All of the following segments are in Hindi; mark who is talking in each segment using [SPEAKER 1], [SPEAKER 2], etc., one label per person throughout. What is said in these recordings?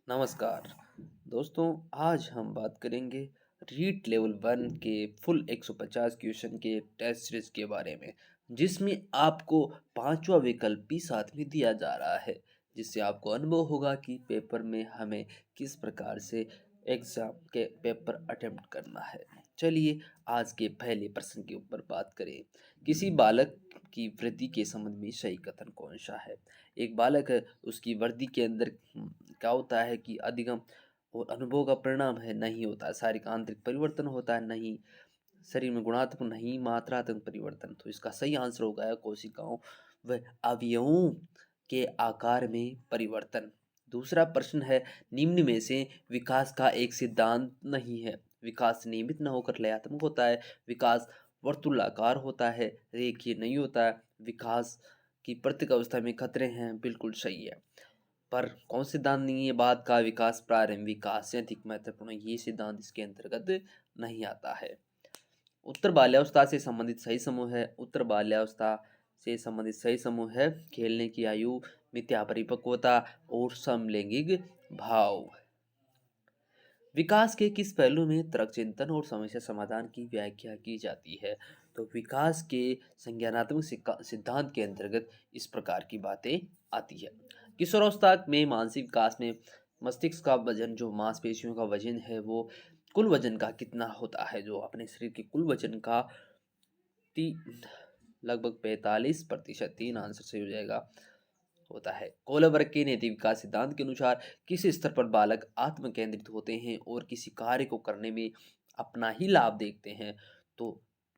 [SPEAKER 1] नमस्कार दोस्तों। आज हम बात करेंगे रीट लेवल 1 के फुल 150 क्वेश्चन के टेस्ट सीरीज के बारे में, जिसमें आपको पांचवा विकल्प भी साथ में दिया जा रहा है, जिससे आपको अनुभव होगा कि पेपर में हमें किस प्रकार से एग्जाम के पेपर अटेम्प्ट करना है। चलिए आज के पहले प्रश्न के ऊपर बात करें। किसी बालक की वृद्धि के संबंध में सही कथन कौन सा है? एक बालक है, उसकी वृद्धि के अंदर क्या होता है कि अधिगम और अनुभव का परिणाम है, नहीं होता है। शारीरिक आंतरिक परिवर्तन होता है, नहीं। शरीर में गुणात्मक, नहीं मात्रात्मक परिवर्तन। तो इसका सही आंसर होगा कोशिकाओं व अवयवों के आकार में परिवर्तन। दूसरा प्रश्न है, निम्न में से विकास का एक सिद्धांत नहीं है। विकास नियमित न होकर लयात्मक होता है। विकास वर्तुलाकार होता है, रेखीय नहीं होता है। विकास की प्रत्येक अवस्था में खतरे हैं, बिल्कुल सही है। पर कौन सिद्धांत नहीं है? बाद का विकास प्रारंभिक विकास से अधिक महत्वपूर्ण, ये सिद्धांत इसके अंतर्गत नहीं आता है। उत्तर बाल्यावस्था से संबंधित सही समूह है। उत्तर बाल्यावस्था से संबंधित सही समूह है खेलने की आयु, मिथ्या परिपक्वता और समलैंगिक भाव। विकास के किस पहलू में तर्क चिंतन और समस्या समाधान की व्याख्या की जाती है? तो विकास के संज्ञानात्मक सिद्धांत के अंतर्गत इस प्रकार की बातें आती है। किशोरावस्था में मानसिक विकास में मस्तिष्क का वजन, जो मांसपेशियों का वजन है, वो कुल वजन का कितना होता है? जो अपने शरीर के कुल वजन का ती लगभग 45%। तीन आंसर सही हो जाएगा, होता है। कोहलबर्ग के नैतिक विकास सिद्धांत के अनुसार किस स्तर पर बालक आत्म केंद्रित होते हैं और किसी कार्य को करने में अपना ही लाभ देखते हैं? तो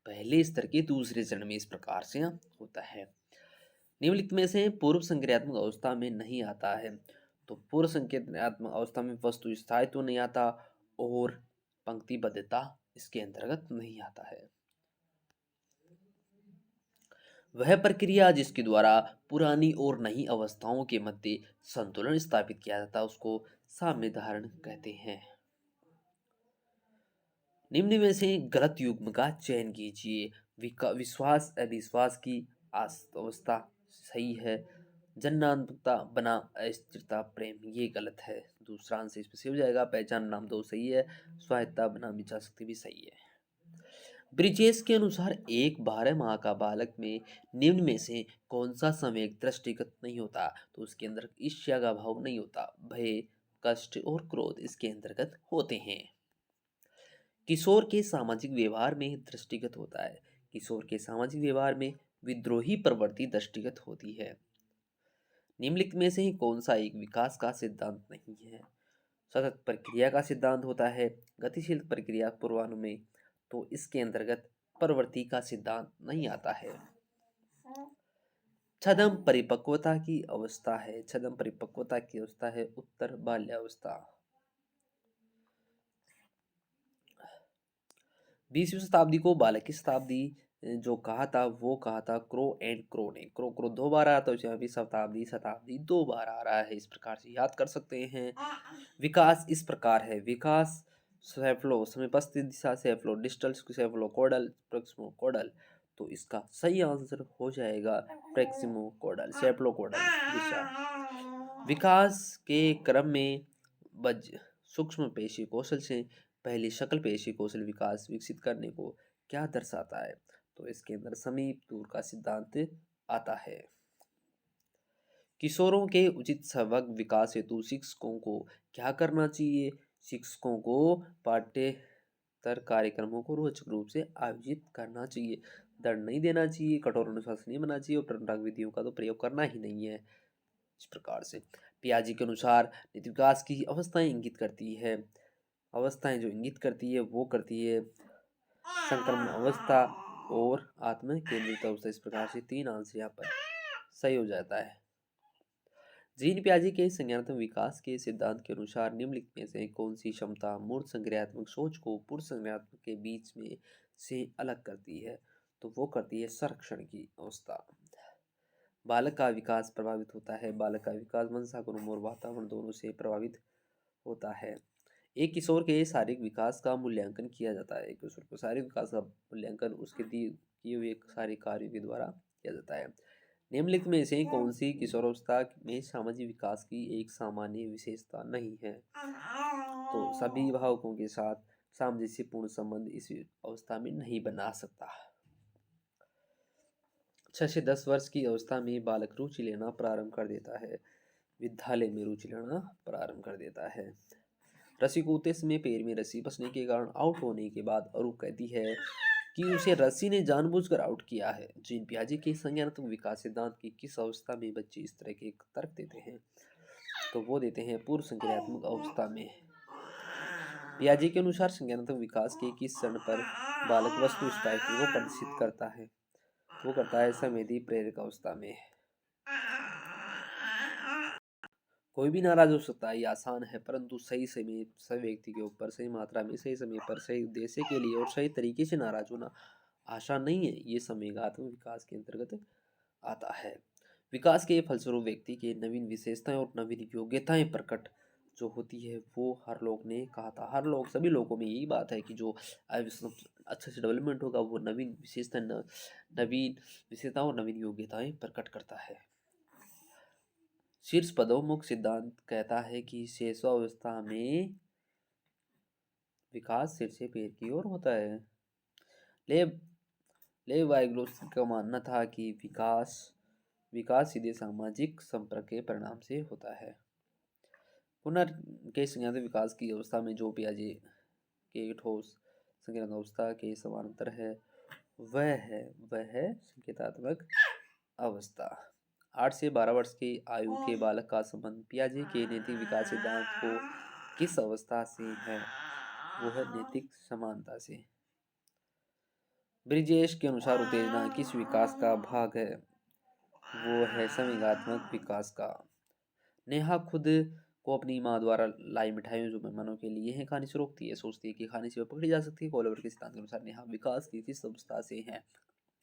[SPEAKER 1] पहले स्तर के दूसरे चरण में इस प्रकार से होता है। निम्नलिखित में से पूर्व संक्रियात्मक अवस्था में नहीं आता है। तो पूर्व संक्रियात्मक अवस्था में वस्तु स्थायित्व नहीं आता और पंक्तिबद्धता इसके अंतर्गत नहीं आता है। वह प्रक्रिया जिसके द्वारा पुरानी और नई अवस्थाओं के मध्य संतुलन स्थापित किया जाता है, उसको साम्य धारण कहते हैं। निम्न में से गलत युग्म का चयन कीजिए। विश्वास अविश्वास की अवस्था सही है। जन्नात्मकता बना अस्थिरता प्रेम, ये गलत है। दूसरा आंसर इस पे सही हो जाएगा। पहचान नाम दो सही है। स्वायत्ता बनाम इच्छाशक्ति भी सही है। ब्रिजेश के अनुसार एक 12 माह का बालक में निम्न में से कौन सा संवेग दृष्टिगत नहीं होता? तो उसके अंदर ईर्ष्या का भाव नहीं होता। भय, कष्ट और क्रोध इसके अंतर्गत होते हैं। किशोर के सामाजिक व्यवहार में दृष्टिगत होता है। किशोर के सामाजिक व्यवहार में विद्रोही प्रवृत्ति दृष्टिगत होती है। निम्नलिखित में से ही कौन सा एक विकास का सिद्धांत नहीं है? सतत प्रक्रिया का सिद्धांत होता है। गतिशील प्रक्रिया पूर्वानुमेय, तो इसके अंतर्गत प्रवृत्ति का सिद्धांत नहीं आता है। छद्म परिपक्वता की अवस्था है। छद्म परिपक्वता की अवस्था है उत्तर बाल्यावस्था। 20वीं शताब्दी को बालक की शताब्दी जो कहा था, वो कहा था क्रो एंड क्रो ने। क्रो क्रो दो बार आया, तो यहाँ भी शताब्दी शताब्दी दो बार आ रहा है। इस प्रकार से याद कर सकते हैं। विकास इस प्रकार है। विकास सेफ्लो समीपस्थ दिशा, सेफ्लो डिस्टल, सेफ्लो कोडल, प्रेक्सिमो कोडल। तो इसका सही आंसर हो जाएगा प्रेक्सिमो कोडल, सेफ्लो कोडल दिशा। विकास के क्रम में बज सूक्ष्म पेशी कौशल से पहले शकल पेशी कौशल विकास विकसित करने को क्या दर्शाता है? तो इसके अंदर समीप दूर का सिद्धांत आता है। किशोरों के उचित सर्वग विकास हेतु शिक्षकों को क्या करना चाहिए? शिक्षकों को पाठ्येतर कार्यक्रमों को रोचक रूप से आयोजित करना चाहिए। दंड नहीं देना चाहिए, कठोर अनुशासन नहीं बनना चाहिए और परंपरागत विधियों का तो प्रयोग करना ही नहीं है। इस प्रकार से पियाजी के अनुसार नीति विकास की अवस्थाएं इंगित करती है। अवस्थाएं जो इंगित करती है वो करती है संक्रमण अवस्था और आत्म केंद्रित अवस्था। इस प्रकार से तीन आंसर यहाँ पर सही हो जाता है। जीन पियाजी के संज्ञानात्मक विकास के सिद्धांत के अनुसार निम्नलिखित में से कौन सी क्षमता मूर्त संज्ञानात्मक सोच को पूर्व संज्ञानात्मक के बीच में से अलग करती है? तो वो करती है संरक्षण की अवस्था। बालक का विकास प्रभावित होता है। बालक का विकास वंशानुक्रम और वातावरण दोनों से प्रभावित होता है। एक किशोर के शारीरिक विकास का मूल्यांकन किया जाता है। एक किशोर को शारीरिक विकास का मूल्यांकन उसके किए हुए सारे कार्यों के द्वारा किया जाता है। निम्नलिखित में से कौन सी किशोरावस्था में सामाजिक विकास की एक सामान्य विशेषता नहीं है? तो सभी भावुकों के साथ सामंजस्यपूर्ण संबंध इस अवस्था में नहीं बना सकता। 6 से 10 वर्ष की अवस्था में बालक रुचि लेना प्रारंभ कर देता है। विद्यालय में रुचि लेना प्रारंभ कर देता है। रस्सी कूदते समय पैर में रस्सी फंसने के कारण आउट होने के बाद अरू कहती है कि उसे रस्सी ने जानबूझकर आउट किया है। जीन पियाजे के संज्ञानात्मक विकास सिद्धांत की किस अवस्था में बच्चे इस तरह के तर्क देते हैं? तो वो देते हैं पूर्व संज्ञानात्मक अवस्था में। पियाजे के अनुसार संज्ञानात्मक विकास के किस चरण पर बालक वस्तु स्थायित्व को प्रदर्शित करता है? वो करता है संवेदी प्रेरक अवस्था में। कोई भी नाराज हो सकता है, ये आसान है, परंतु सही समय सही व्यक्ति के ऊपर सही मात्रा में सही समय पर सही उद्देश्य के लिए और सही तरीके से नाराज होना आसान नहीं है। ये संवेगात्मक विकास के अंतर्गत आता है। विकास के फलस्वरूप व्यक्ति के नवीन विशेषताएं और नवीन योग्यताएं प्रकट जो होती है, वो हर लोग ने कहा था, हर लोग सभी लोगों में यही बात है कि जो अच्छे से डेवलपमेंट होगा वो नवीन विशेषताओं और नवीन योग्यताएं प्रकट करता है। शीर्ष पदोन्मुख सिद्धांत कहता है कि शेषावस्था में विकास सिर से पैर की ओर होता है। लेव वाइगोत्स्की का मानना था कि विकास सीधे सामाजिक संपर्क के परिणाम से होता है। पुनर् संज्ञानात्मक विकास की अवस्था में जो पियाजे के ठोस संज्ञानात्मक अवस्था के समानांतर है वह है संकेतात्मक अवस्था। 8 से 12 वर्ष की आयु के बालक का संबंध पियाजे के नैतिक विकास सिद्धांत को किस अवस्था से है? वो है नैतिक समानता से। ब्रिजेश के अनुसार उत्तेजना किस विकास का भाग है? वो है संवेगात्मक विकास का। नेहा खुद को अपनी माँ द्वारा लाई मिठाइयों जो मेहमानों के लिए है खाने से रोकती है, सोचती है कि खाने से वह पकड़ी जा सकती है। कोहलर के सिद्धांत के अनुसार नेहा विकास की किस अवस्था से है?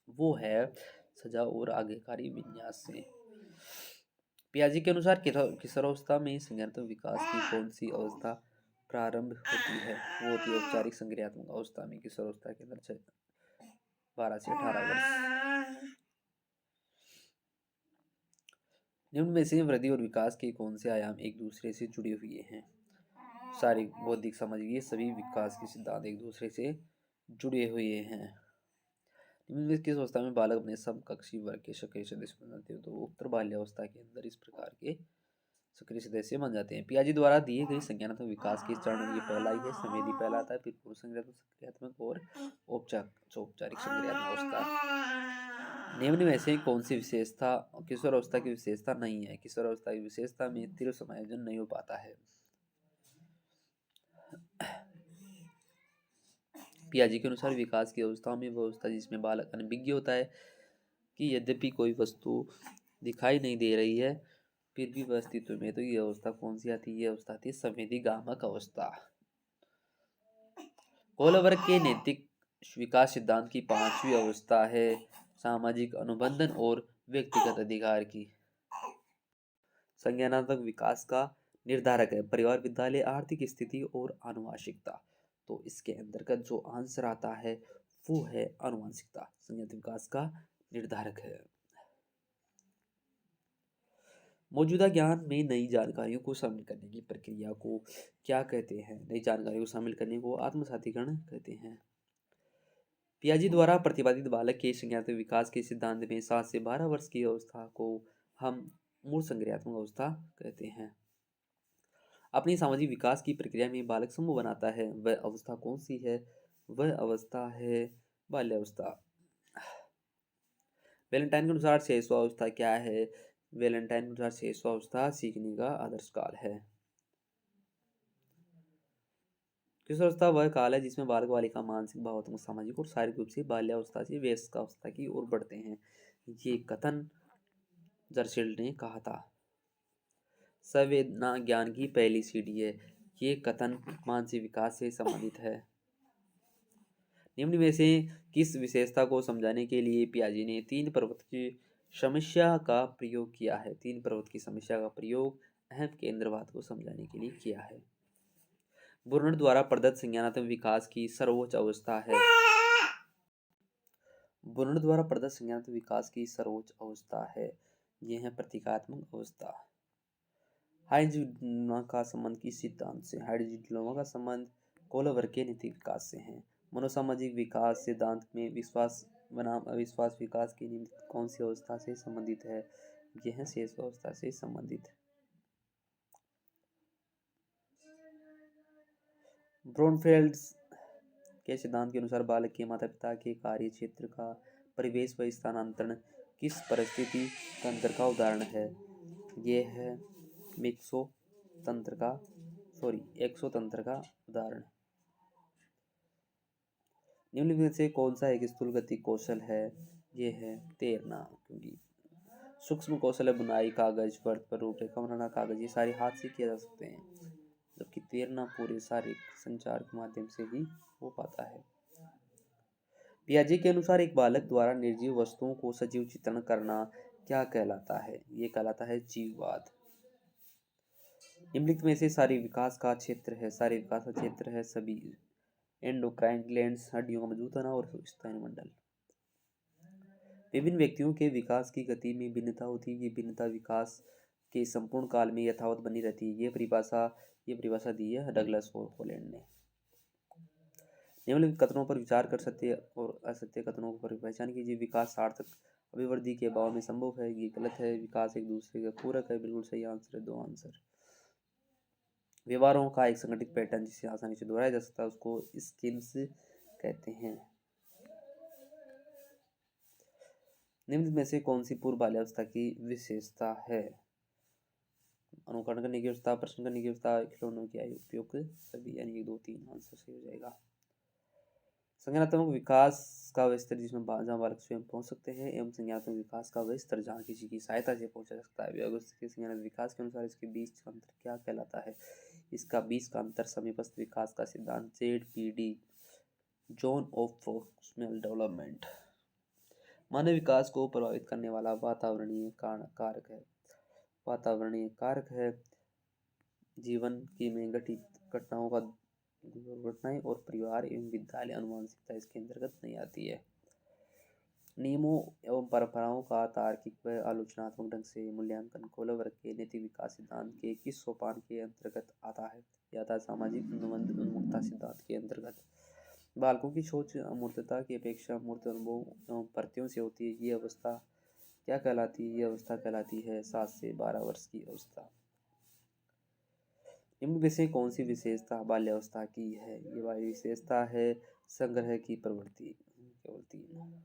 [SPEAKER 1] वो है सजा और आज्ञाकारी विन्यास से। पियाजे के अनुसार किशोरावस्था में संज्ञानात्मक विकास की कौन सी अवस्था प्रारंभ होती है? वो होती है औपचारिक संज्ञानात्मक अवस्था में। किशोरावस्था के अंदर 12 से 18 वर्ष। निम्न में से वृद्धि और विकास के कौन से आयाम एक दूसरे से जुड़े हुए हैं? शारीरिक, बौद्धिक, सामाजिक, ये सभी विकास के सिद्धांत एक दूसरे से जुड़े हुए हैं। निम्न में किस अवस्था में बालक अपने समकक्षी वर्ग के सक्रिय सदस्य बन जाते हैं? तो उत्तर बाल्यावस्था के अंदर इस प्रकार के सक्रिय सदस्य बन जाते हैं। पियाजे द्वारा दिए गए संज्ञानात्मक विकास के चरण, ये पहला ही है, संवेदी पहला आता है, फिर पूर्व संज्ञानात्मक और औपचारिक संज्ञानात्मक अवस्था। निम्न में से कौन सी विशेषता किशोरावस्था की विशेषता नहीं है? किशोरावस्था की विशेषता में तीव्र समायोजन नहीं हो पाता है। पियाजे के अनुसार विकास की अवस्थाओं में वह अवस्था जिसमें बालक अनभिज्ञ होता है कि यद्यपि कोई वस्तु दिखाई नहीं दे रही है फिर भी वह अस्तित्व में। तो ये अवस्था कौन सी आती है? ये अवस्था आती है संवेदीगामक अवस्था। कोहलर के नैतिक विकास सिद्धांत की 5वीं अवस्था है सामाजिक अनुबंधन और व्यक्तिगत अधिकार की। संज्ञानात्मक विकास का निर्धारक है परिवार, विद्यालय, आर्थिक स्थिति और आनुवंशिकता। तो इसके अंतर्गत जो आंसर आता है वो है आनुवंशिकता, संज्ञानात्मक विकास का निर्धारक है। मौजूदा ज्ञान में नई जानकारियों को शामिल करने की प्रक्रिया को क्या कहते हैं? नई जानकारियों को शामिल करने को आत्मसातीकरण कहते हैं। पियाजे द्वारा प्रतिपादित बालक के संज्ञानात्मक विकास के सिद्धांत में 7 से 12 वर्ष की अवस्था को हम मूल संज्ञानात्मक अवस्था कहते हैं। अपनी सामाजिक विकास की प्रक्रिया में बालक समूह बनाता है, वह अवस्था कौन सी है? वह अवस्था है बाल्यावस्था। वैलेंटाइन के अनुसार शैशवावस्था क्या है? वैलेंटाइन के अनुसार शैशवावस्था सीखने का आदर्श काल है। किशोरावस्था वह काल है जिसमें बालक बालिका मानसिक, भावनात्मक, सामाजिक और शारीरिक रूप से बाल्यावस्था से वयस्कावस्था की ओर बढ़ते हैं। ये कथन जर्सिल ने कहा था। संवेदना ज्ञान की पहली सीढ़ी है। ये कथन मानसिक विकास से संबंधित है। निम्न में से किस विशेषता को समझाने के लिए पियाजे ने 3 प्रवृत्ति की समस्या का प्रयोग किया है? 3 प्रवृत्ति की समस्या का प्रयोग अहम केंद्रवाद को समझाने के लिए किया है। बुर्नर द्वारा प्रदत्त संज्ञानात्मक विकास की सर्वोच्च अवस्था है ब्रूनर द्वारा प्रदत्त संज्ञानात्मक विकास की सर्वोच्च अवस्था है। यह है प्रतीकात्मक अवस्था। हाइड्रोजन का संबंध किस सिद्धांत से? हाइड्रोजन का संबंध कोहलर के नैतिक विकास से है। मनोसामाजिक विकास सिद्धांत में विश्वास बनाम अविश्वास विकास की निम्नलिखित कौन सी अवस्था से संबंधित है? यह शेष अवस्था से संबंधित है। ब्रोनफेल्ड के सिद्धांत के अनुसार बालक के माता पिता के कार्य क्षेत्र का परिवेश व स्थानांतरण किस परिस्थिति तंत्र का उदाहरण है? यह है एक्सोतंत्र का उदाहरण। निम्नलिखित में से कौन सा एक स्थूल गति कौशल है? यह है तैरना, क्योंकि सूक्ष्म कौशल है बुनाई, कागज पर रूपरेखा बनाना, कागज, ये सारे हाथ से किया जा सकते हैं, जबकि तैरना पूरे शारीरिक संचार के माध्यम से भी हो पाता है। पियाजे के अनुसार एक बालक द्वारा निर्जीव वस्तुओं को सजीव चित्रण करना क्या कहलाता है? ये कहलाता है जीववाद। निम्नलिखित में से शारीरिक विकास का क्षेत्र है सभी एंडोक्राइन ग्लैंड्स, हड्डियों का मजबूत होना और स्तनमंडल। विभिन्न व्यक्तियों के विकास की गति में भिन्नता होती है। ये भिन्नता विकास के संपूर्ण काल में यथावत बनी रहती है। ये परिभाषा दी है डगलस और हॉलैंड ने। निम्नलिखित कथनों पर विचार कर सत्य और असत्य कथनों पर पहचान कीजिए। विकास सार्थक अभिवृद्धि के अभाव में संभव है, ये गलत है। विकास एक दूसरे के पूरक है, बिल्कुल सही आंसर है, 2 आंसर। व्यवहारों का एक संगठित पैटर्न जिसे आसानी से दोहराया जा सकता है उसको स्कीम्स कहते हैं। निम्न में से कौन सी पूर्व बाल्यावस्था की विशेषता है? अनुकरण करने की व्यवस्था, प्रश्न करने की व्यवस्था, खिलौनों की आयु, उपयोग सभी, यानी 1, 2, 3 आंसर सही हो जाएगा। संज्ञानात्मक विकास का वह स्तर जिसमें जहाँ बालक स्वयं पहुंच सकते हैं एवं संज्ञानात्मक विकास का वह स्तर जहाँ किसी की सहायता से पहुंचा जा सकता है। व्यवस्थित के संज्ञानात्मक विकास के अनुसार इसके बीच का अंतर क्या कहलाता है? इसका बीच का अंतर समीपस्थ विकास का सिद्धांत ZPD, zone of proximal development. मानव विकास को प्रभावित करने वाला वातावरणीय कारक है। जीवन की में घटित घटनाओं का दुर्घटनाएं और परिवार एवं विद्यालय अनुवांशिकता इसके अंतर्गत नहीं आती है। नियमों एवं परंपराओं का तार्किक व आलोचनात्मक ढंग से मूल्यांकन कोहलर के नैतिक विकास सिद्धांत के किस सोपान के अंतर्गत आता है? या था सामाजिक अनुबंध उन्मुक्तता सिद्धांत के अंतर्गत। बालकों की सोच अमूर्तता की अपेक्षा मूर्त अनुभव एवं प्रत्ययों से होती है। ये अवस्था क्या कहलाती है? ये अवस्था कहलाती है 7 से 12 वर्ष की अवस्था। निम्न में से कौन सी विशेषता बाल्यावस्था की है? ये वाली विशेषता है संग्रह की प्रवृत्ति। केवल 3।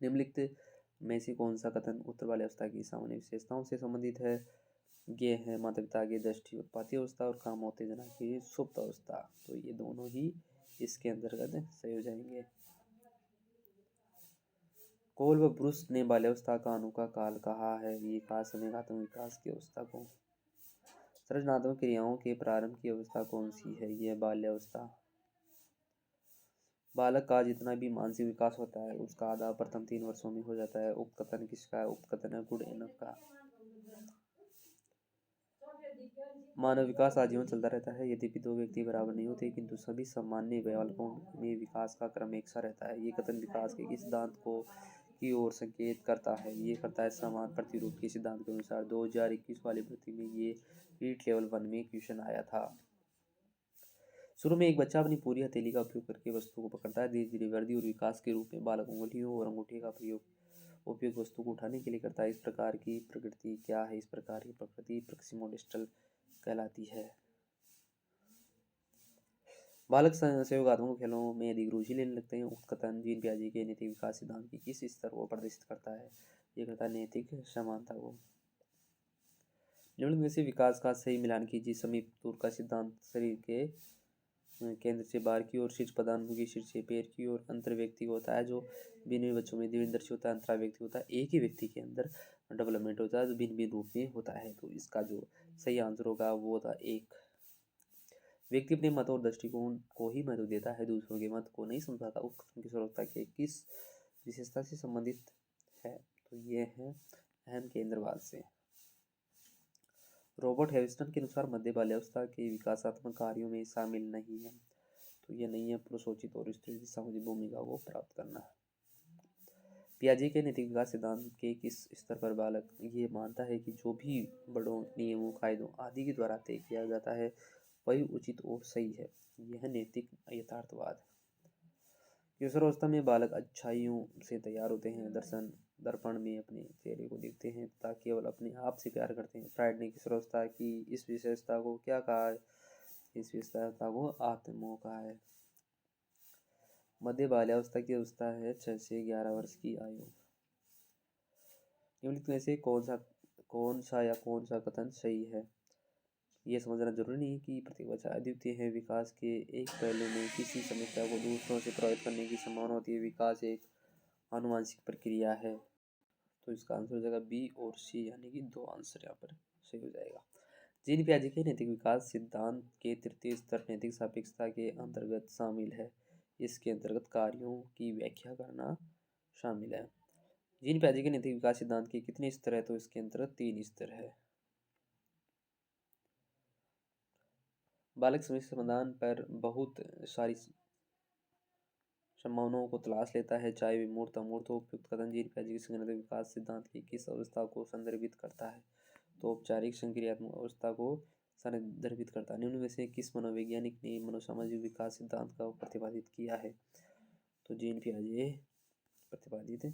[SPEAKER 1] निम्नलिखित में से कौन सा कथन उत्तर बाल्यावस्था की सामान्य विशेषताओं से संबंधित है? ये है माता पिता की दृष्टि उत्पाती अवस्था और काम उत्तेजना की सुप्त अवस्था। तो ये दोनों ही इसके अंतर्गत सही हो जाएंगे। कोल व ब्रूस ने बाल्यावस्था का अनोखा काल कहा है। ये कहा संवेगात्मक विकास की अवस्था को। सृजनात्मक क्रियाओं के प्रारंभ की अवस्था कौन सी है? यह बाल्यावस्था। बालक का जितना भी मानसिक विकास होता है उसका आधा प्रथम 3 वर्षों में हो जाता है। उक्त कथन किसका है? उक्त कथन है गुड का। मानव विकास आजीवन चलता रहता है। यद्यपि 2 व्यक्ति बराबर नहीं होते किंतु सभी सामान्य बालकों में विकास का क्रम एक सा रहता है। ये कथन विकास के किस सिद्धांत की ओर संकेत करता है? ये करता है समान प्रतिरूप के सिद्धांत के अनुसार। 2021 वाली भर्ती में ये रीट लेवल 1 में क्वेश्चन आया था। शुरू में एक बच्चा अपनी पूरी हथेली का उपयोग करके वस्तु को पकड़ता है। धीरे धीरे वृद्धि और विकास के रूप में बालक उंगलियों और अंगूठे का उपयोग वस्तु को उठाने के लिए करता है। इस प्रकार की प्रकृति क्या है? इस प्रकार की प्रकृति प्रॉक्सिमोडिस्टल कहलाती है। बालक सहयोगात्मक खेलों में अधिक रुचि लेने लगते हैं। उक्त कथन जीन पियाजे के नैतिक विकास सिद्धांत की किस स्तर को प्रदर्शित करता है? ये करता है नैतिक समानता को। निम्न में से विकास का सही मिलान कीजिए। समीप दूर का सिद्धांत शरीर के केंद्र से बाहर की ओर शीर्ष पदानुमुखी शीर्ष से पैर की ओर अंतर व्यक्ति होता है जो भिन्न बच्चों में द्विदर्शी होता है। अंतरा व्यक्ति होता है एक ही व्यक्ति के अंदर डेवलपमेंट होता है जो भिन्न भिन्न रूप में होता है। तो इसका जो सही आंसर होगा वो होता 1। व्यक्ति अपने मत और दृष्टिकोण को ही महत्व देता है, दूसरों के मत को नहीं समझाता। उक्त कथन की सर्वोत्तता के किस विशेषता से संबंधित है? तो ये है अहम केंद्रवाद से। रॉबर्ट हेविस्टन के अनुसार मध्य बाल्यावस्था के विकासात्मक कार्यों में शामिल नहीं है। तो ये नहीं है प्रसोचित और स्त्री सामाजिक भूमिका को प्राप्त करना। पियाजे के नैतिक विकास सिद्धांत के किस स्तर पर बालक ये मानता है कि जो भी बड़ों, नियमों, कायदों आदि के द्वारा तय किया जाता है वही उचित और सही है? यह नैतिक यथार्थवाद है। किशोरावस्था में बालक अच्छाइयों से तैयार होते हैं, दर्पण में अपने चेहरे को देखते हैं तथा केवल अपने आप से प्यार करते हैं। फ्राइड ने किशोरावस्था की इस विशेषता को क्या कहा है? इस विशेषता को आत्मोह कहा है। मध्य बाल्यावस्था की अवस्था है 6 से 11 वर्ष की आयु। निम्नलिखित में से कौन सा कथन सही है? यह समझना जरूरी नहीं कि प्रत्येक बच्चा अद्वितीय है। विकास के एक पहलू में किसी समस्या को दूसरों से प्रभावित करने की संभावना होती है। विकास एक आनुवंशिक प्रक्रिया है। तो इसका आंसर हो जाएगा बी और सी, यानी कि 2 आंसर यहाँ पर सही हो जाएगा। जीन पियाजे के नैतिक विकास सिद्धांत के तृतीय स्तर नैतिक सापेक्षता के अंतर्गत शामिल है। इसके अंतर्गत कार्यों की व्याख्या करना शामिल है। जीन पियाजे के नैतिक विकास सिद्धांत के कितने स्तर है? तो इसके अंतर्गत 3 स्तर है। बालक समस्या समाधान पर बहुत सारी संभावनाओं को तलाश लेता है, चाहे वे मूर्त अमूर्त हो। उपयुक्त कथन जीन पियाजे के संगणित विकास सिद्धांत की किस अवस्था को संदर्भित करता है? तो औपचारिक संक्रियात्मक अवस्था को संदर्भित करता है। निम्न में से किस मनोवैज्ञानिक ने मनोसामाजिक विकास सिद्धांत का प्रतिपादित किया है? तो जीन पियाजे प्रतिपादित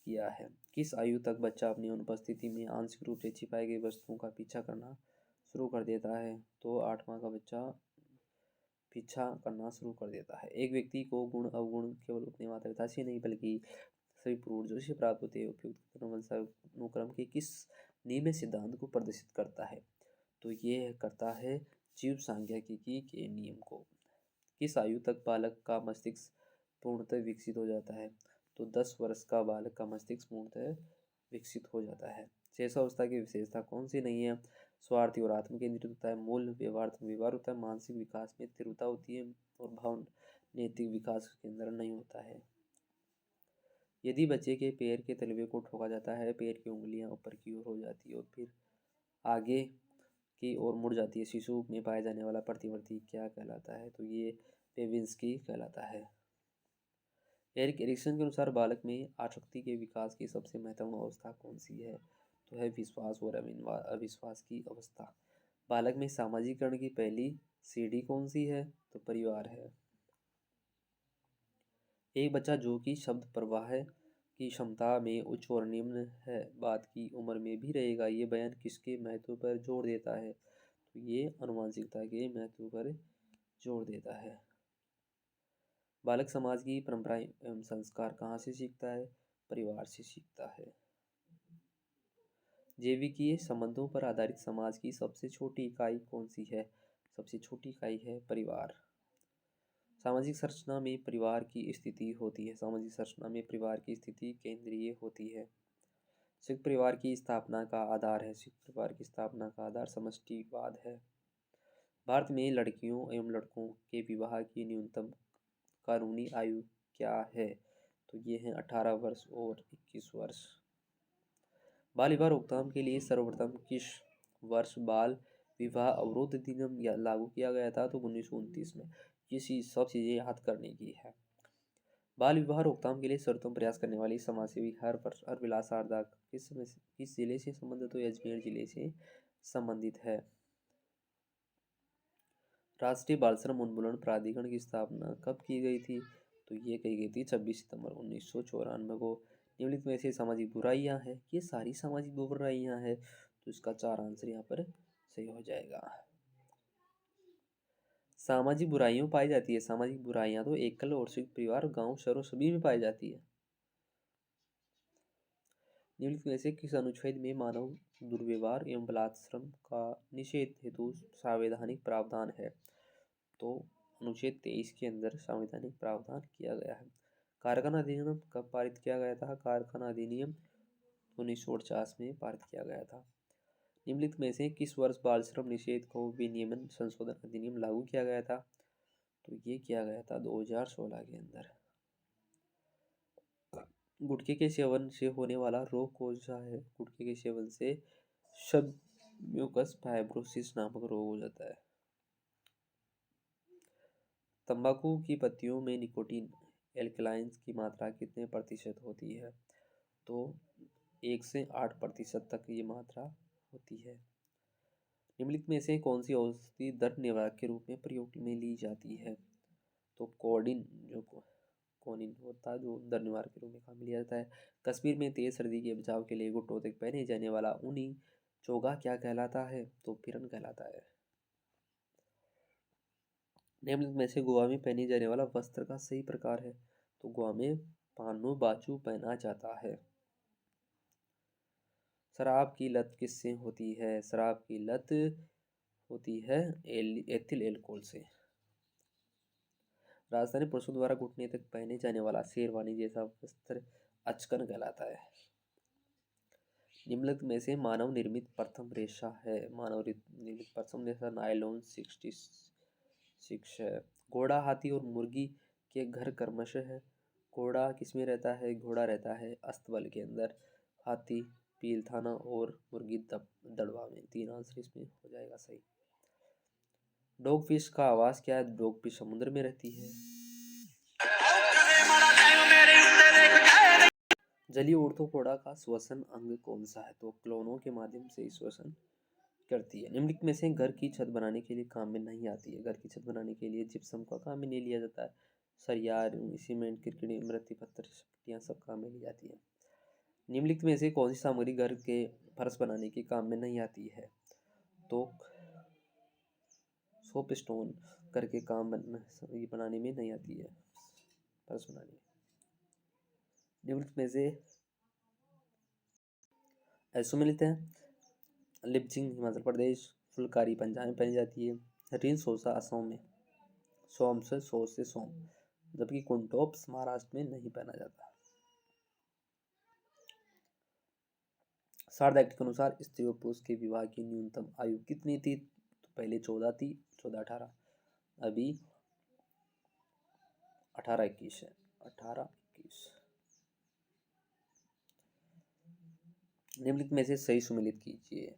[SPEAKER 1] किया है। किस आयु तक बच्चा अपनी अनुपस्थिति में आंशिक रूप से छिपाई गई वस्तुओं का पीछा करना शुरू कर देता है? तो 8 माह का बच्चा पीछा करना शुरू कर देता है। एक व्यक्ति को गुण अवगुण केवल अपने माता पिता से नहीं बल्कि सभी पूर्वजों से प्राप्त होते हैं। उपयुक्त वंशानुक्रम के किस नियम सिद्धांत को प्रदर्शित करता है? तो ये करता है जीव सांख्यिकी के नियम को। किस आयु तक बालक का मस्तिष्क पूर्णतः विकसित हो जाता है? तो 10 वर्ष का बालक का मस्तिष्क पूर्णतः विकसित हो जाता है। शैशवावस्था की विशेषता कौन सी नहीं है? स्वार्थी और आत्म केंद्रित होता है, मूल व्यवहार होता है, मानसिक विकास में तीव्रता होती है और भाव नैतिक विकास के अंदर नहीं होता है। यदि बच्चे के पैर के तलवे को ठोका जाता है, पैर की उंगलियां ऊपर की ओर हो जाती है और फिर आगे की ओर मुड़ जाती है, शिशु में पाया जाने वाला प्रतिवर्ती क्या कहलाता है? तो ये पेविंस्की कहलाता है। एरिक एरिक्सन के अनुसार बालक में आसक्ति के विकास की सबसे महत्वपूर्ण अवस्था कौन सी है? तो है विश्वास और अविश्वास की अवस्था। बालक में सामाजिकरण की पहली सीढ़ी कौन सी है? तो परिवार है। एक बच्चा जो कि शब्द प्रवाह की क्षमता में उच्च और निम्न है, बात की उम्र में भी रहेगा। ये बयान किसके महत्व पर जोर देता है? तो ये आनुवंशिकता के महत्व पर जोर देता है। बालक समाज की परंपराएं एवं संस्कार कहाँ से सीखता है? परिवार से सीखता है। जैविकीय संबंधों पर आधारित समाज की सबसे छोटी इकाई कौन सी है? सबसे छोटी इकाई है परिवार। सामाजिक संरचना में परिवार की स्थिति होती है। सामाजिक संरचना में परिवार की स्थिति केंद्रीय होती है। संयुक्त परिवार की स्थापना का आधार है। संयुक्त परिवार की स्थापना का आधार समष्टिवाद है। भारत में लड़कियों एवं लड़कों के विवाह की न्यूनतम कानूनी आयु क्या है? तो ये है 18 वर्ष और 21 वर्ष। बाल विवाह रोकथाम के लिए सर्वप्रथम किस वर्ष बाल विवाह अवरोध अधिनियम लागू किया गया था? तो 1929 में। ये सब चीज़ें याद करने की है। बाल विवाह रोकथाम के लिए सर्वोत्तम प्रयास करने वाली समाजसेवी हरविलास शारदा किस जिले से संबंधित? तो अजमेर जिले से संबंधित है। राष्ट्रीय बाल श्रम उन्मूलन प्राधिकरण की स्थापना कब की गई थी? तो ये कही गई थी 26 सितंबर 1994 को। निम्नलिखित में से सामाजिक बुराइयां हैं, ये सारी सामाजिक बुराइयां हैं, तो इसका 4 आंसर यहाँ पर सही हो जाएगा। सामाजिक बुराइयों पाई जाती है। सामाजिक बुराइयां तो एकल और संयुक्त परिवार, गांव, शहरों सभी में पाई जाती है। निम्नलिखित में से किस अनुच्छेद में मानव दुर्व्यवहार एवं बलात्श्रम का निषेध हेतु संवैधानिक प्रावधान है? तो अनुच्छेद 23 के अंदर संवैधानिक प्रावधान किया गया है। कारखाना अधिनियम कब पारित किया गया था? कारखाना अधिनियम 1949 में पारित किया गया था। निम्नलिखित में से किस वर्ष बाल श्रम निषेध को विनियमन संशोधन अधिनियम लागू किया गया था? तो ये किया गया था 2016 के अंदर। गुटखे के सेवन से होने वाला रोग कौन सा है? गुटखे के सेवन से म्यूकस फाइब्रोसिस नामक रोग हो जाता है। तंबाकू की पत्तियों में निकोटीन एल्कलाइंस की मात्रा कितने प्रतिशत होती है? तो 1 से 8% तक ये मात्रा होती है। निम्नलिखित में से कौन सी औषधि दर्द निवारक के रूप में प्रयोग में ली जाती है? तो कोडिन जो कोनिन होता है जो दर्द निवारक के रूप में काम में लिया जाता है। कश्मीर में तेज सर्दी के बचाव के लिए घुटनों तक पहने जाने वाला ऊनी चोगा क्या कहलाता है? तो फिरन कहलाता है। निम्नलिखित में से गोवा में पहने जाने वाला वस्त्र का सही प्रकार है? तो गोवा में पान्नू बाचू पहना जाता है। शराब की लत किससे होती है? शराब की लत होती है एथिल एल्कोहल से। राजस्थानी पुरुषों द्वारा घुटने तक पहने जाने वाला शेरवानी जैसा वस्त्र अचकन कहलाता है। निम्नलिखित में से मानव निर्मित प्रथम रेशा है? मानव निर्मित प्रथम रेशा नायलॉन 66 है। घोड़ा, हाथी और मुर्गी के घर क्रमशः है। घोड़ा किसमें रहता है? घोड़ा रहता है अस्तबल के अंदर, हाथी पीलथाना और मुर्गी दड़वा में। 3 आंसर इसमें हो जाएगा सही। डॉग फिश का आवास क्या है? डॉग फिश समुद्र में रहती है। जलीय ऑर्थोपोडा का श्वसन अंग कौन सा है? तो क्लोनों के माध्यम से श्वसन करती है। निम्नलिखित में से घर की छत बनाने के लिए काम में नहीं आती है? घर की छत बनाने के लिए जिप्सम का काम में नहीं लिया जाता है। सरिया, सीमेंट, कंकड़, मृति पत्थर, पट्टियाँ सब काम में ली जाती है। निम्नलिखित में से कौन सी सामग्री घर के फर्श बनाने के काम में नहीं आती है? तो सोप स्टोन करके काम बनाने में नहीं आती है, फर्श बनाने में। निम्नलिखित में से ऐसोमिलित है। लिपजिंग हिमाचल प्रदेश, फुलकारी पंजाब में पहनी जाती है। रिन सोसा असम में, सोम से सोम, जबकि कुंटोप्स महाराष्ट्र में नहीं पहना जाता। शारदा एक्ट के अनुसार स्त्री और पुरुष के विवाह की न्यूनतम आयु कितनी थी? तो पहले 14 थी, 14-18, अभी 18-21 है, 18-21। निम्नलिखित में से सही सुमेलित कीजिए।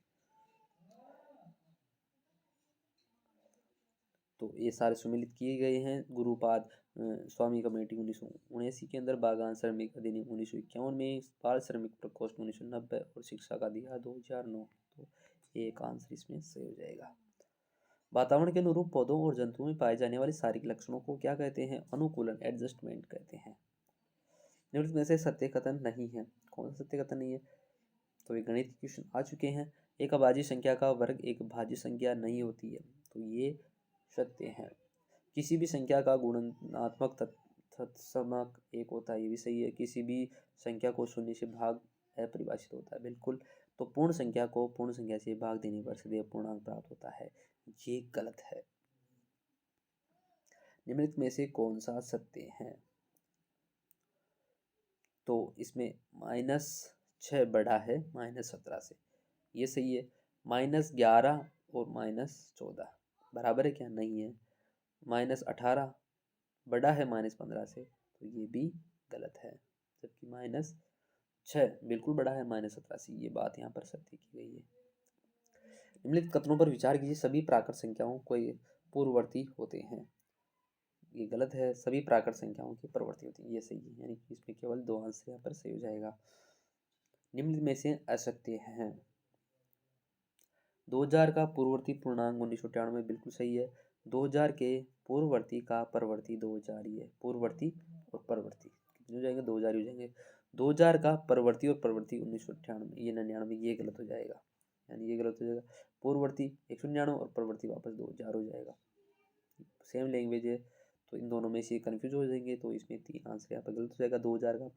[SPEAKER 1] तो ये सारे सुमेलित किए गए हैं। गुरुपाद स्वामी कमेटी 1979 के अंदर, बागान श्रमिक अधिनियम 1951 में, बाल श्रमिक प्रकोष्ठ 1990 और शिक्षा का अधिकार 2009। तो एक आंसर इसमें सही हो जाएगा। वातावरण के अनुरूप पौधों और जंतुओं में पाए जाने वाले शारीरिक लक्षणों को क्या कहते हैं? अनुकूलन, एडजस्टमेंट कहते हैं। निम्नलिखित में से सत्य कथन नहीं है। कौन सा सत्य कथन नहीं है? तो ये गणित के क्वेश्चन आ चुके हैं। एक अभाज्य संख्या का वर्ग एक भाज्य संख्या नहीं होती है। तो ये सत्य है। किसी भी संख्या का गुणात्मक तत्समक 1 होता है, ये भी सही है। किसी भी संख्या को शून्य से भाग अपरिभाषित होता है, बिल्कुल। तो पूर्ण संख्या को पूर्ण संख्या से भाग देने पर सदैव पूर्णांक प्राप्त होता है, ये गलत है। निम्नलिखित में से कौन सा सत्य है? तो इसमें -6 बड़ा है -17 से, ये सही है। -11 और -14 बराबर है क्या? नहीं है। -18 बड़ा है -15 से, तो ये भी गलत है। जबकि -6 बिल्कुल बड़ा है -17 से, ये बात यहाँ पर सत्य की गई है। निम्नलिखित कथनों पर विचार कीजिए। सभी प्राकृत संख्याओं को पूर्ववर्ती होते हैं, ये गलत है। सभी प्राकृत संख्याओं की पूर्ववर्ती होती है, ये सही है। यानी कि इसमें केवल 2 आंसर यहाँ पर सही हो जाएगा। निम्न में से असत्य हैं। 2000 का पूर्ववर्ती पूर्णांक 1998 में बिल्कुल सही है। 2000 के पूर्ववर्ती का परवर्ती 2000 ही है। पूर्ववर्ती और परवर्ती कितने हो जाएंगे? 2000 हो जाएंगे। 2000 का परवर्ती और परवर्ती 1998, ये 99, ये गलत हो जाएगा। यानी ये गलत हो जाएगा। पूर्ववर्ती 199 और परवर्ती वापस 2000 हो जाएगा। सेम लैंग्वेज है तो इन दोनों में से कन्फ्यूज हो जाएंगे, तो इसमें 3 आंसर यहाँ पर गलत हो जाएगा। 2000 का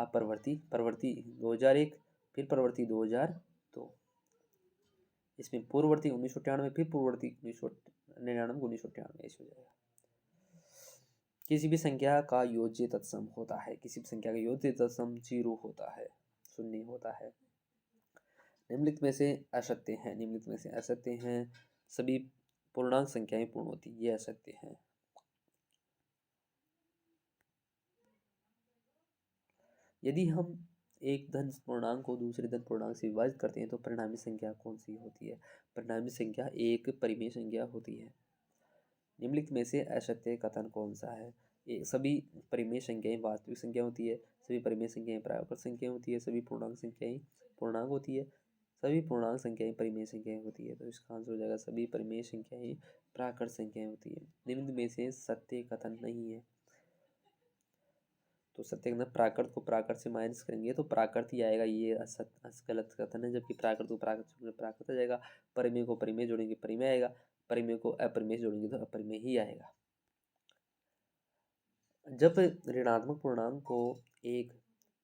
[SPEAKER 1] परवर्ती 2001, फिर परवर्ती 2002, इसमें पूर्ववर्ती 1998, फिर पूर्ववर्ती 1999, 1998 ऐसे हो जाएगा। किसी भी संख्या का योज्य तत्सम होता है। किसी भी संख्या का योज्य तत्सम 0 होता है, 0 होता है। निम्नलिखित में से असत्य हैं। निम्नलिखित में से असत्य हैं। सभी पूर्णांक संख्याएं पूर्ण होती, ये असत्य हैं। यदि हम एक धन पूर्णांक को दूसरे धन पूर्णांक से विभाजित करते हैं तो परिणामी संख्या कौन सी होती है? परिणामी संख्या एक परिमेय संख्या होती है। निम्नलिखित में से असत्य कथन कौन सा है? ये सभी परिमेय संख्याएं वास्तविक संख्या होती है, सभी परिमेय संख्याएं प्राकृत संख्या होती है, सभी पूर्णांक संख्याएं पूर्णांक होती है, सभी पूर्णांक संख्याएं परिमेय संख्याएं होती है। तो इसका आंसर हो जाएगा सभी परिमेय संख्याएं प्राकृत संख्याएं होती है। निम्न में से सत्य कथन नहीं है। तो सत्य कथन, प्राकृत को प्राकृत से माइनस करेंगे तो प्राकृत ही आएगा, ये गलत कथन है। जबकि प्राकृत को प्राकृत से जोड़ेंगे प्राकृत आ जाएगा, परिमेय को परिमेय जोड़ेंगे परिमेय आएगा, परिमेय को अपरिमेय से जोड़ेंगे तो अपरिमेय ही आएगा। जब ऋणात्मक पूर्णांक को एक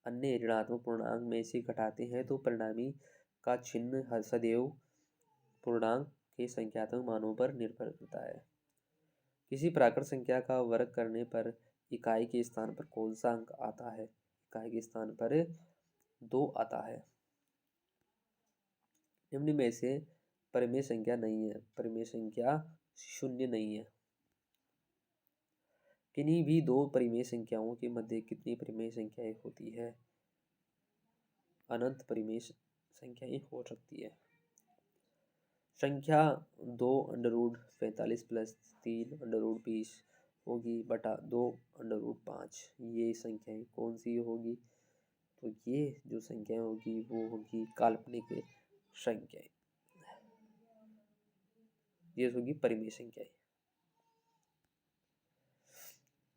[SPEAKER 1] अन्य ऋणात्मक पूर्णांक में से घटाते हैं तो परिणामी का चिन्ह सदैव पूर्णांक के संख्यात्मक मानों पर निर्भर करता है। किसी प्राकृत संख्या का वर्ग करने पर इकाई के स्थान पर कौन सा अंक आता है? इकाई के स्थान पर 2 आता है। निम्न में से परिमेय संख्या नहीं है। परिमेय संख्या 0 नहीं है। किन्हीं भी दो परिमेय संख्याओं के मध्य कितनी परिमेय संख्याएं होती है? अनंत परिमेय संख्याएं हो सकती है। संख्या 2 under root 45 plus 3 under root 20 होगी बटा 2 अंडर रूट 5। ये संख्याएं कौन सी होगी? तो ये जो संख्याएं होगी वो होगी काल्पनिक संख्याएं, ये होगी परिमेय संख्याएं।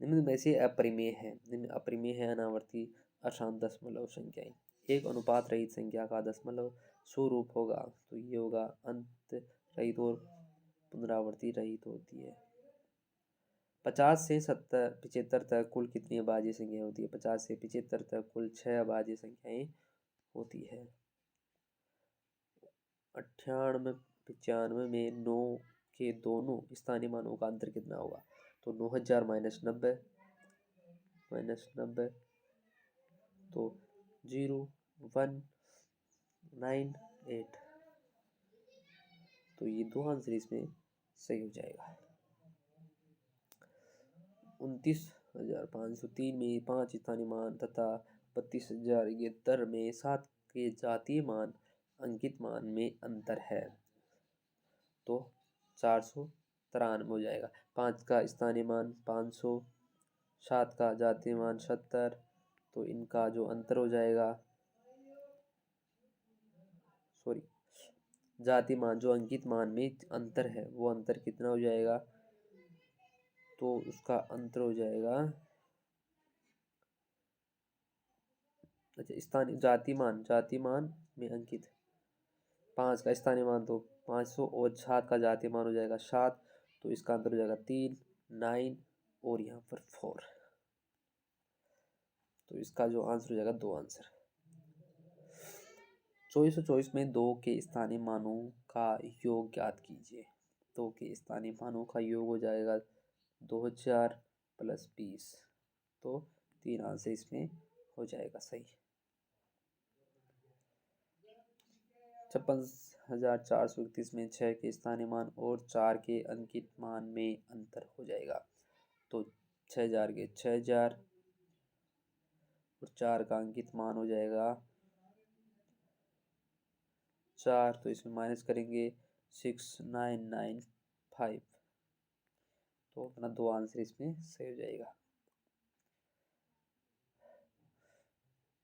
[SPEAKER 1] निम्न में से अपरिमेय है। निम्न अपरिमेय है अनावर्ती अशांत दशमलव संख्याएं। एक अनुपात रहित संख्या का दशमलव स्वरूप होगा तो ये होगा अंत रहित और पुनरावृत्ति रहित होती है। 50 से 75 तक कुल कितनी अभाज्य संख्याएं होती है? 50 से 75 तक कुल 6 अभाज्य संख्याएं होती है। 98 95 में 9 के दोनों स्थानीय मानों का अंतर कितना होगा? तो 9000 माइनस 90 तो 0198। तो ये दो आंसर इसमें सही हो जाएगा। 29,503 में 5 स्थानीय मान तथा 32,071 में 7 के जातीय मान अंकित मान में अंतर है तो 493 हो जाएगा। 5 का स्थानीय मान 500, 7 का जातीय मान 70, तो इनका जो अंतर हो जाएगा, सॉरी, जातीय मान जो अंकित मान में अंतर है वो अंतर कितना हो जाएगा? तो उसका अंतर हो जाएगा, अच्छा, स्थानीय जातीय मान में अंकित 5 का स्थानीय मान तो 500 और 7 का जातीय मान हो जाएगा 7, तो इसका अंतर हो जाएगा 3, 9 और यहाँ पर 4। तो इसका जो आंसर हो जाएगा 2 आंसर। 2424 में 2 के स्थानीय मानों का योग ज्ञात कीजिए। 2 के स्थानीय मानों का योग हो जाएगा 2000 प्लस 20, तो 3 आंसर इसमें हो जाएगा सही। 56,431 में 6 के स्थानीय मान और 4 के अंकित मान में अंतर हो जाएगा तो 6000 के 6000 और 4 का अंकित मान हो जाएगा 4, तो इसमें माइनस करेंगे 6995, तो अपना 2 आंसर इसमें सही हो जाएगा।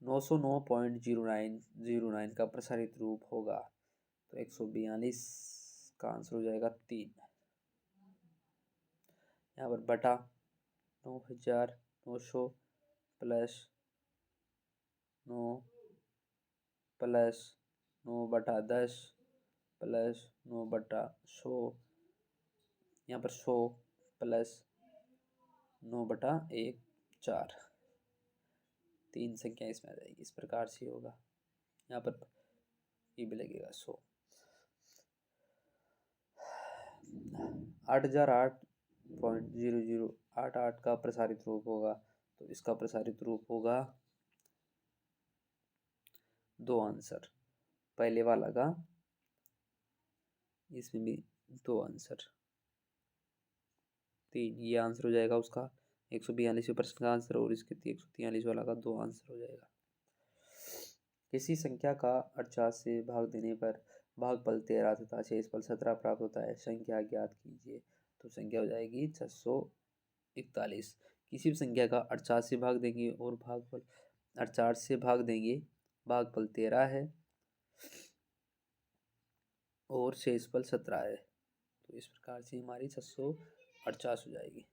[SPEAKER 1] 909.0909 का प्रसारित रूप होगा तो 142 का आंसर हो जाएगा 3। यहाँ पर बटा 9900 प्लस 9 प्लस 9/10 प्लस 9/100, यहाँ पर 100 प्लस 9/1 4, 3 संख्या इसमें आ जाएगी। इस प्रकार से होगा, यहाँ पर ये भी लगेगा 100। 8008.0088 का प्रसारित रूप होगा तो इसका प्रसारित रूप होगा 2 आंसर। पहले वाला का इसमें भी 2 आंसर, 3, ये आंसर हो जाएगा उसका 142वें प्रश्न का आंसर, और इसके 143 वाला का 2 आंसर हो जाएगा। किसी संख्या का 48 से भाग देने पर भागफल 13 तथा शेषफल 17 प्राप्त होता है, संख्या ज्ञात कीजिए। तो संख्या हो जाएगी 641। किसी भी संख्या का 48 से भाग देंगे और भागफल 48 से भाग देंगे, भागफल 13 है और शेषफल 17 है। तो इस प्रकार से हमारी 648 हो जाएगी।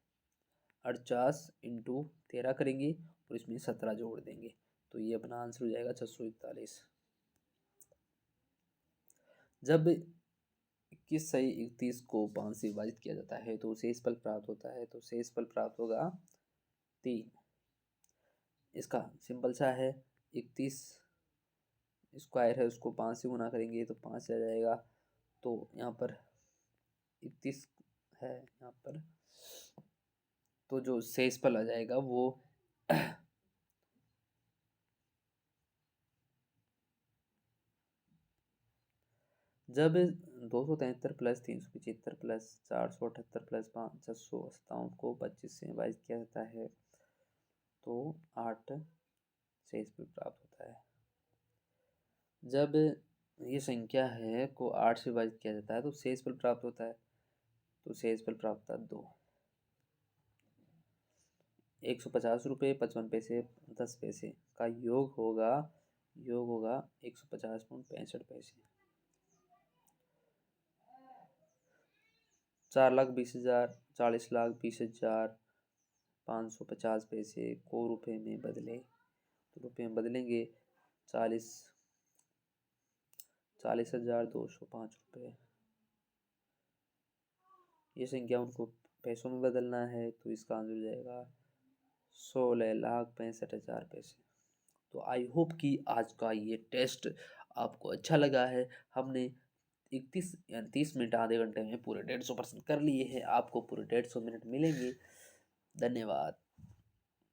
[SPEAKER 1] 48 इंटू 13 करेंगे और इसमें 17 जोड़ देंगे, तो ये अपना आंसर हो जाएगा 641। जब 21 सही 31 को 5 से विभाजित किया जाता है तो शेषफल प्राप्त होता है, तो शेषफल प्राप्त होगा 3। इसका सिंपल सा है, 31 स्क्वायर है उसको 5 से गुना करेंगे तो 5 आ जाएगा। तो यहाँ पर 31 है यहाँ पर, तो जो शेषफल आ जाएगा वो जब 273 प्लस 375 प्लस 478 प्लस 657 को 25 से विभाजित किया जाता है तो 8 शेषफल प्राप्त होता है। जब ये संख्या है को 8 से विभाजित किया जाता है तो शेषफल प्राप्त होता है, तो शेषफल प्राप्त होता है 2। 150 रुपये 55 पैसे 10 पैसे का योग होगा 150.65 4,20,000 40,20,000 550 पैसे को रुपए में बदले, तो रुपए में बदलेंगे 40,0205 रुपये। ये संख्या उनको पैसों में बदलना है, तो इसका आंसर हो जाएगा 16,65,000 पैसे। तो आई होप कि आज का ये टेस्ट आपको अच्छा लगा है। हमने 31 या 30 मिनट आधे घंटे में पूरे 150% कर लिए हैं। आपको पूरे 150 मिनट मिलेंगे। धन्यवाद।